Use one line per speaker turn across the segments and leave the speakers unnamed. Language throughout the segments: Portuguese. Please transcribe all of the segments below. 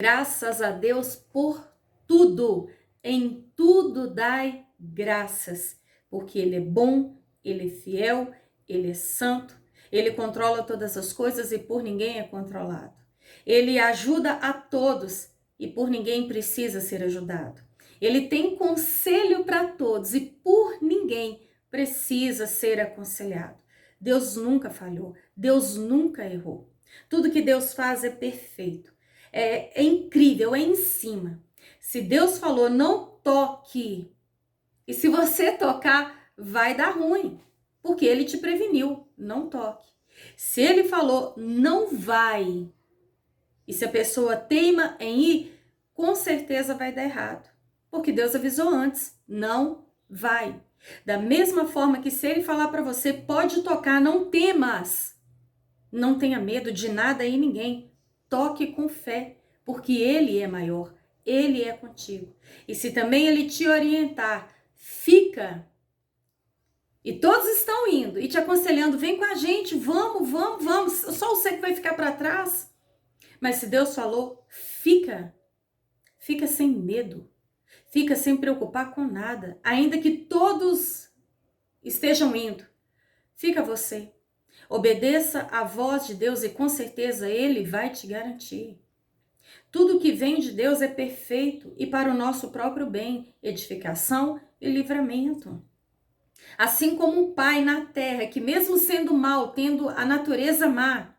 Graças a Deus por tudo, em tudo dai graças, porque Ele é bom, Ele é fiel, Ele é santo, Ele controla todas as coisas e por ninguém é controlado. Ele ajuda a todos e por ninguém precisa ser ajudado. Ele tem conselho para todos e por ninguém precisa ser aconselhado. Deus nunca falhou, Deus nunca errou. Tudo que Deus faz é perfeito. É incrível, é em cima. Se Deus falou não toque, e se você tocar, vai dar ruim, porque Ele te preveniu, não toque. Se Ele falou não vai, e se a pessoa teima em ir, com certeza vai dar errado, porque Deus avisou antes, não vai. Da mesma forma que se Ele falar para você, pode tocar, não temas, não tenha medo de nada e ninguém. Toque com fé, porque Ele é maior, Ele é contigo. E se também Ele te orientar, fica. E todos estão indo e te aconselhando, vem com a gente, vamos, vamos, vamos. Só você que vai ficar para trás. Mas se Deus falou, fica. Fica sem medo. Fica sem preocupar com nada. Ainda que todos estejam indo, fica você. Obedeça à voz de Deus e com certeza Ele vai te garantir. Tudo que vem de Deus é perfeito e para o nosso próprio bem, edificação e livramento. Assim como um pai na terra, que mesmo sendo mau, tendo a natureza má,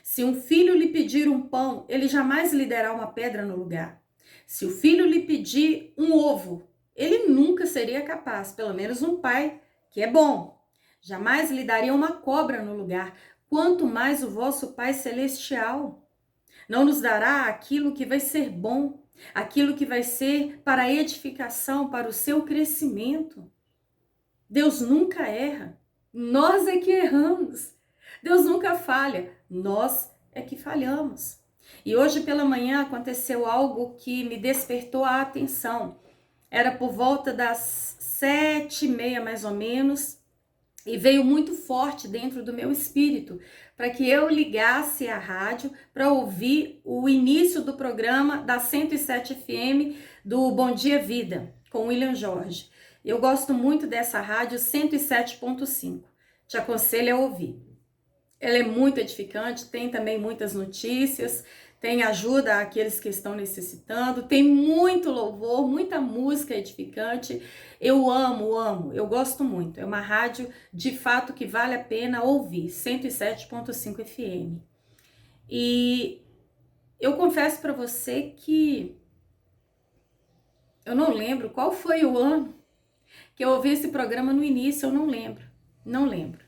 se um filho lhe pedir um pão, ele jamais lhe dará uma pedra no lugar. Se o filho lhe pedir um ovo, ele nunca seria capaz, pelo menos um pai que é bom, jamais lhe daria uma cobra no lugar, quanto mais o vosso Pai Celestial. Não nos dará aquilo que vai ser bom, aquilo que vai ser para a edificação, para o seu crescimento. Deus nunca erra, nós é que erramos. Deus nunca falha, nós é que falhamos. E hoje pela manhã aconteceu algo que me despertou a atenção. Era por volta das 7h30 mais ou menos, e veio muito forte dentro do meu espírito, para que eu ligasse a rádio para ouvir o início do programa da 107 FM do Bom Dia Vida, com William Jorge. Eu gosto muito dessa rádio 107.5. Te aconselho a ouvir. Ela é muito edificante, tem também muitas notícias, tem ajuda àqueles que estão necessitando, tem muito louvor, muita música edificante. Eu amo, eu gosto muito. É uma rádio de fato que vale a pena ouvir, 107.5 FM. E eu confesso para você que eu não lembro qual foi o ano que eu ouvi esse programa no início, eu não lembro.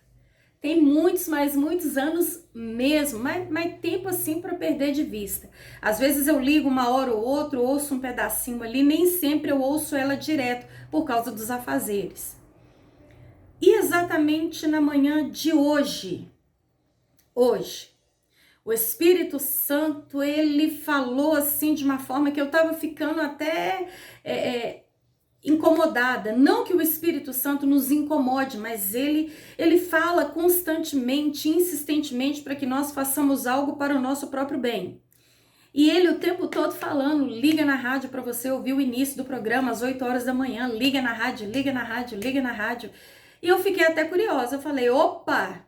Tem muitos, mas muitos anos mesmo, mas tempo assim para perder de vista. Às vezes eu ligo uma hora ou outra, ouço um pedacinho ali, nem sempre eu ouço ela direto por causa dos afazeres. E exatamente na manhã de hoje, o Espírito Santo, ele falou assim de uma forma que eu estava ficando até incomodada. Não que o Espírito Santo nos incomode, mas ele fala constantemente, insistentemente para que nós façamos algo para o nosso próprio bem. E ele o tempo todo falando, liga na rádio para você ouvir o início do programa às 8 horas da manhã, liga na rádio, liga na rádio, liga na rádio. E eu fiquei até curiosa, eu falei, opa,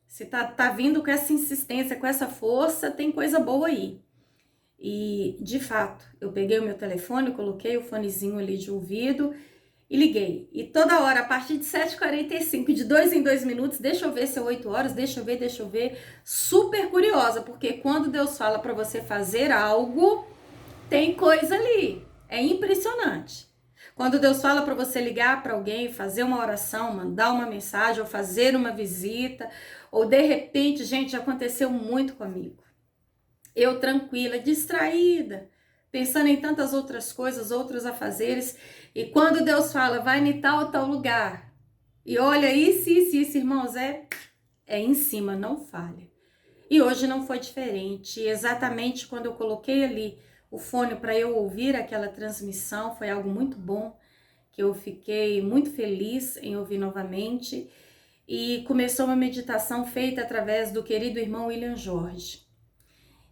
se tá vindo com essa insistência, com essa força, tem coisa boa aí. E, de fato, eu peguei o meu telefone, coloquei o fonezinho ali de ouvido e liguei. E toda hora, a partir de 7h45, de 2 em 2 minutos, deixa eu ver se é 8 horas, deixa eu ver. Super curiosa, porque quando Deus fala para você fazer algo, tem coisa ali. É impressionante. Quando Deus fala para você ligar para alguém, fazer uma oração, mandar uma mensagem, ou fazer uma visita, ou de repente, gente, já aconteceu muito comigo. Eu tranquila, distraída, pensando em tantas outras coisas, outros afazeres. E quando Deus fala, vai em tal lugar. E olha, isso, irmãos, é em cima, não falha. E hoje não foi diferente. Exatamente quando eu coloquei ali o fone para eu ouvir aquela transmissão, foi algo muito bom, que eu fiquei muito feliz em ouvir novamente. E começou uma meditação feita através do querido irmão William Jorge.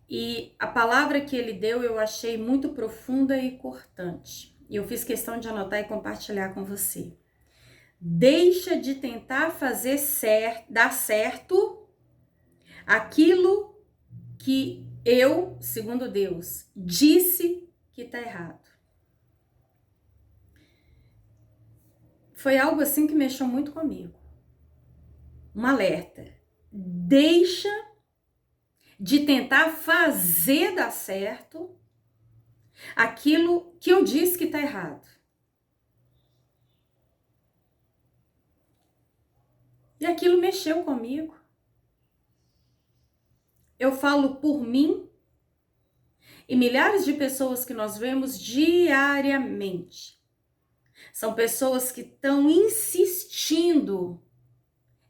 E a palavra que ele deu eu achei muito profunda e cortante. E eu fiz questão de anotar e compartilhar com você. Deixa de tentar dar certo aquilo que eu, segundo Deus, disse que tá errado. Foi algo assim que mexeu muito comigo. Um alerta. Deixa de tentar fazer dar certo aquilo que eu disse que tá errado. E aquilo mexeu comigo. Eu falo por mim e milhares de pessoas que nós vemos diariamente. São pessoas que estão insistindo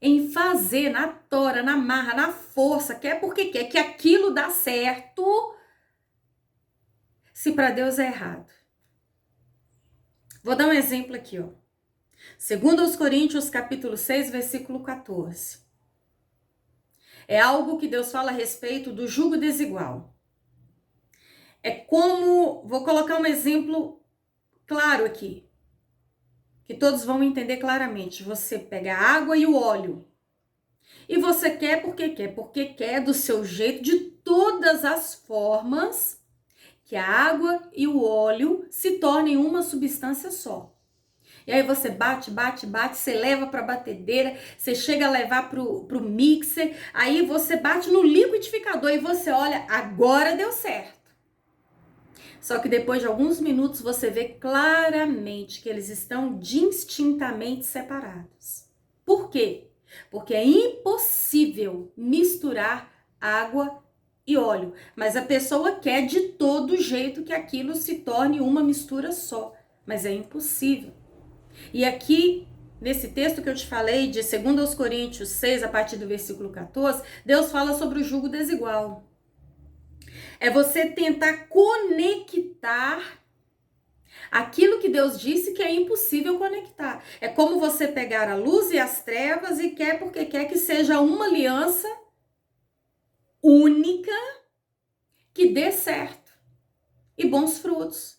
em fazer na tora, na marra, na força, quer porque quer que aquilo dá certo, se para Deus é errado. Vou dar um exemplo aqui, ó. 2 Coríntios, capítulo 6, versículo 14. É algo que Deus fala a respeito do jugo desigual. É como, vou colocar um exemplo claro aqui, que todos vão entender claramente. Você pega a água e o óleo. E você quer porque quer do seu jeito, de todas as formas, que a água e o óleo se tornem uma substância só. E aí você bate, você leva para a batedeira, você chega a levar pro mixer, aí você bate no liquidificador e você olha, agora deu certo. Só que depois de alguns minutos você vê claramente que eles estão distintamente separados. Por quê? Porque é impossível misturar água e óleo, mas a pessoa quer de todo jeito que aquilo se torne uma mistura só, mas é impossível. E aqui, nesse texto que eu te falei, de 2 Coríntios 6, a partir do versículo 14, Deus fala sobre o jugo desigual. É você tentar conectar aquilo que Deus disse que é impossível conectar. É como você pegar a luz e as trevas e quer porque quer que seja uma aliança única que dê certo e bons frutos.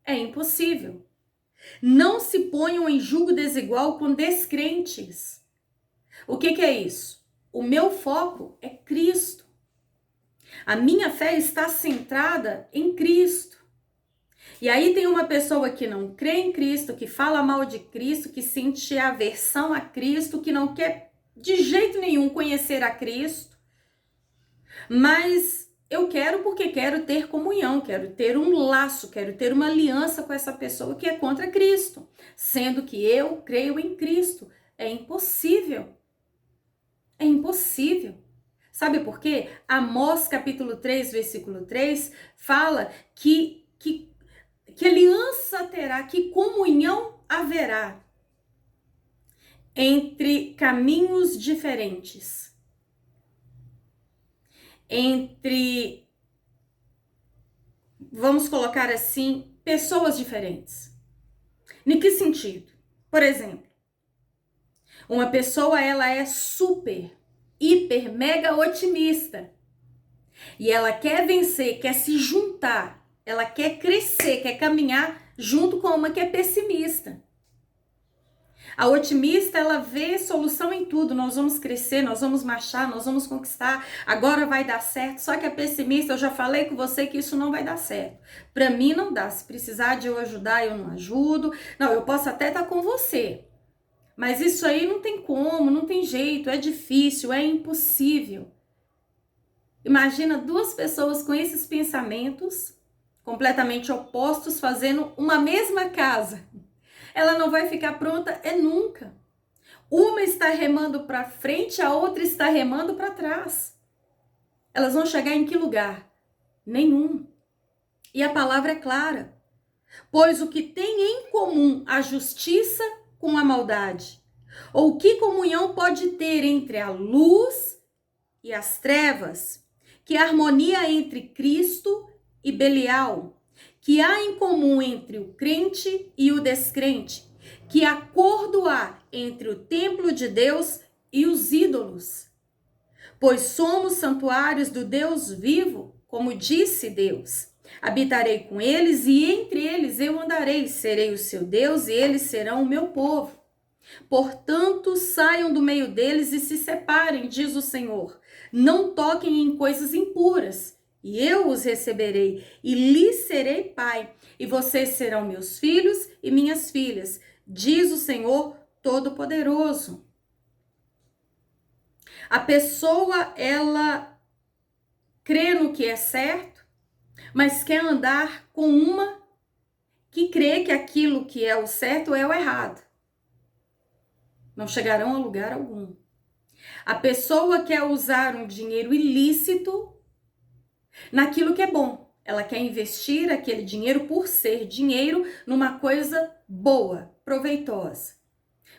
É impossível. Não se ponham em jugo desigual com descrentes. O que é isso? O meu foco é Cristo. A minha fé está centrada em Cristo. E aí tem uma pessoa que não crê em Cristo, que fala mal de Cristo, que sente aversão a Cristo, que não quer de jeito nenhum conhecer a Cristo. Mas eu quero porque quero ter comunhão, quero ter um laço, quero ter uma aliança com essa pessoa que é contra Cristo. Sendo que eu creio em Cristo. É impossível. É impossível. Sabe por quê? Amós capítulo 3, versículo 3, fala que aliança terá, que comunhão haverá entre caminhos diferentes, entre, vamos colocar assim, pessoas diferentes. Em que sentido? Por exemplo, uma pessoa, ela é super, hiper, mega otimista e ela quer vencer, quer se juntar, ela quer crescer, quer caminhar junto com uma que é pessimista. A otimista, ela vê solução em tudo. Nós vamos crescer, nós vamos marchar, nós vamos conquistar. Agora vai dar certo. Só que a pessimista, eu já falei com você que isso não vai dar certo. Para mim não dá. Se precisar de eu ajudar, eu não ajudo. Não, eu posso até estar com você. Mas isso aí não tem como, não tem jeito. É difícil, é impossível. Imagina duas pessoas com esses pensamentos completamente opostos fazendo uma mesma casa. Ela não vai ficar pronta nunca. Uma está remando para frente, a outra está remando para trás. Elas vão chegar em que lugar? Nenhum. E a palavra é clara. Pois o que tem em comum a justiça com a maldade? Ou que comunhão pode ter entre a luz e as trevas? Que harmonia entre Cristo e Belial? Que há em comum entre o crente e o descrente? Que acordo há entre o templo de Deus e os ídolos? Pois somos santuários do Deus vivo, como disse Deus. Habitarei com eles e entre eles eu andarei, serei o seu Deus e eles serão o meu povo. Portanto, saiam do meio deles e se separem, diz o Senhor. Não toquem em coisas impuras, e eu os receberei, e lhes serei pai, e vocês serão meus filhos e minhas filhas, diz o Senhor Todo-Poderoso. A pessoa, ela crê no que é certo, mas quer andar com uma que crê que aquilo que é o certo é o errado. Não chegarão a lugar algum. A pessoa quer usar um dinheiro ilícito naquilo que é bom. Ela quer investir aquele dinheiro por ser dinheiro numa coisa boa, proveitosa.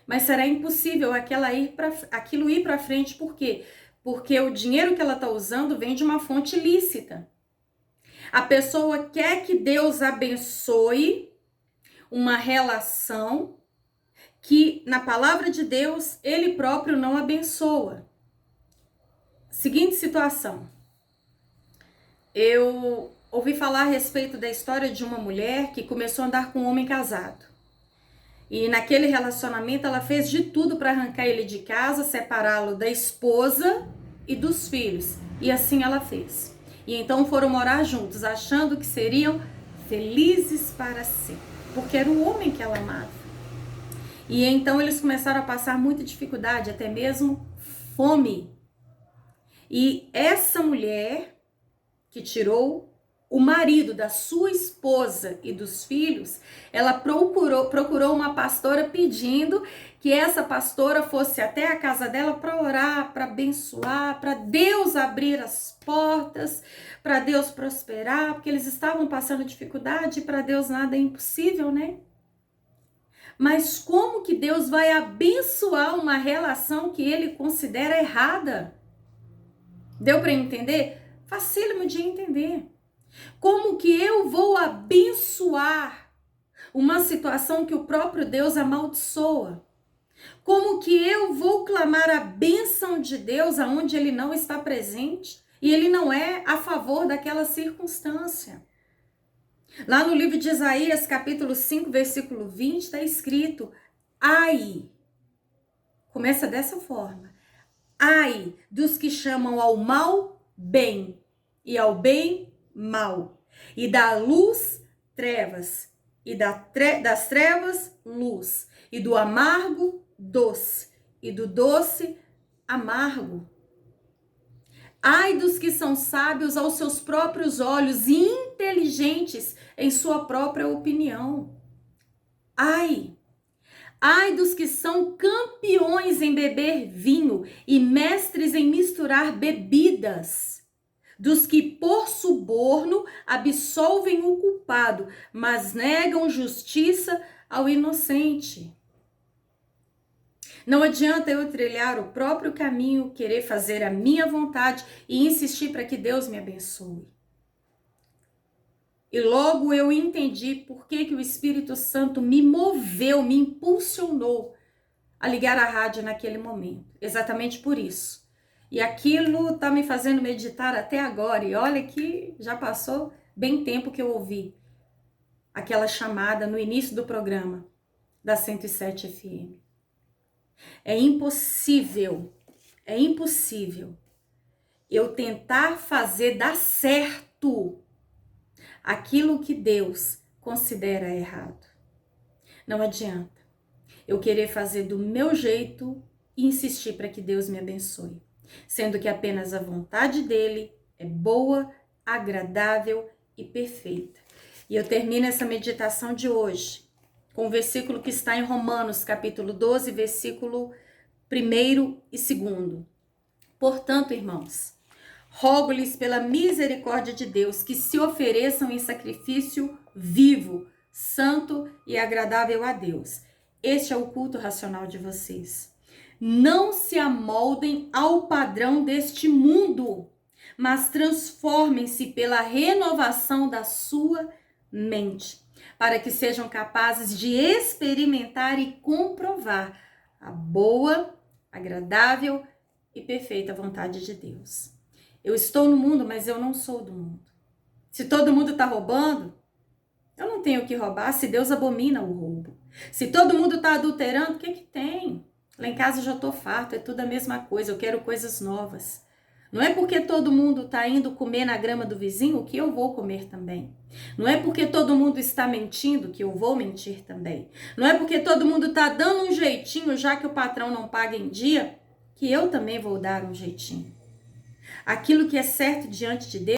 Mas será impossível aquilo ir para frente. Por quê? Porque o dinheiro que ela está usando vem de uma fonte ilícita. A pessoa quer que Deus abençoe uma relação que, na palavra de Deus, ele próprio não abençoa. Seguinte situação. Eu ouvi falar a respeito da história de uma mulher que começou a andar com um homem casado. E naquele relacionamento ela fez de tudo para arrancar ele de casa, separá-lo da esposa e dos filhos. E assim ela fez. E então foram morar juntos, achando que seriam felizes para sempre, porque era o homem que ela amava. E então eles começaram a passar muita dificuldade, até mesmo fome. E essa mulher que tirou o marido da sua esposa e dos filhos, ela procurou uma pastora pedindo que essa pastora fosse até a casa dela para orar, para abençoar, para Deus abrir as portas, para Deus prosperar, porque eles estavam passando dificuldade e para Deus nada é impossível, né? Mas como que Deus vai abençoar uma relação que ele considera errada? Deu para entender? Facílimo de entender. Como que eu vou abençoar uma situação que o próprio Deus amaldiçoa? Como que eu vou clamar a bênção de Deus aonde ele não está presente e ele não é a favor daquela circunstância? Lá no livro de Isaías, capítulo 5, versículo 20, está escrito: ai, começa dessa forma: ai dos que chamam ao mal bem e ao bem mal, e da luz trevas, e das trevas luz, e do amargo doce, e do doce amargo. Ai dos que são sábios aos seus próprios olhos e inteligentes em sua própria opinião. Ai dos que são campeões em beber vinho e mestres em misturar bebidas, dos que por suborno absolvem o culpado, mas negam justiça ao inocente. Não adianta eu trilhar o próprio caminho, querer fazer a minha vontade e insistir para que Deus me abençoe. E logo eu entendi por que o Espírito Santo me moveu, me impulsionou a ligar a rádio naquele momento. Exatamente por isso. E aquilo está me fazendo meditar até agora. E olha que já passou bem tempo que eu ouvi aquela chamada no início do programa da 107 FM. É impossível eu tentar fazer dar certo aquilo que Deus considera errado. Não adianta eu querer fazer do meu jeito e insistir para que Deus me abençoe, sendo que apenas a vontade dele é boa, agradável e perfeita. E eu termino essa meditação de hoje com o versículo que está em Romanos, capítulo 12, versículo 1 e 2. Portanto, irmãos, rogo-lhes pela misericórdia de Deus que se ofereçam em sacrifício vivo, santo e agradável a Deus. Este é o culto racional de vocês. Não se amoldem ao padrão deste mundo, mas transformem-se pela renovação da sua mente, para que sejam capazes de experimentar e comprovar a boa, agradável e perfeita vontade de Deus. Eu estou no mundo, mas eu não sou do mundo. Se todo mundo está roubando, eu não tenho o que roubar, se Deus abomina o roubo. Se todo mundo está adulterando, o que que tem? Lá em casa eu já estou farto, é tudo a mesma coisa, eu quero coisas novas. Não é porque todo mundo está indo comer na grama do vizinho que eu vou comer também. Não é porque todo mundo está mentindo que eu vou mentir também. Não é porque todo mundo está dando um jeitinho, já que o patrão não paga em dia, que eu também vou dar um jeitinho. Aquilo que é certo diante de Deus,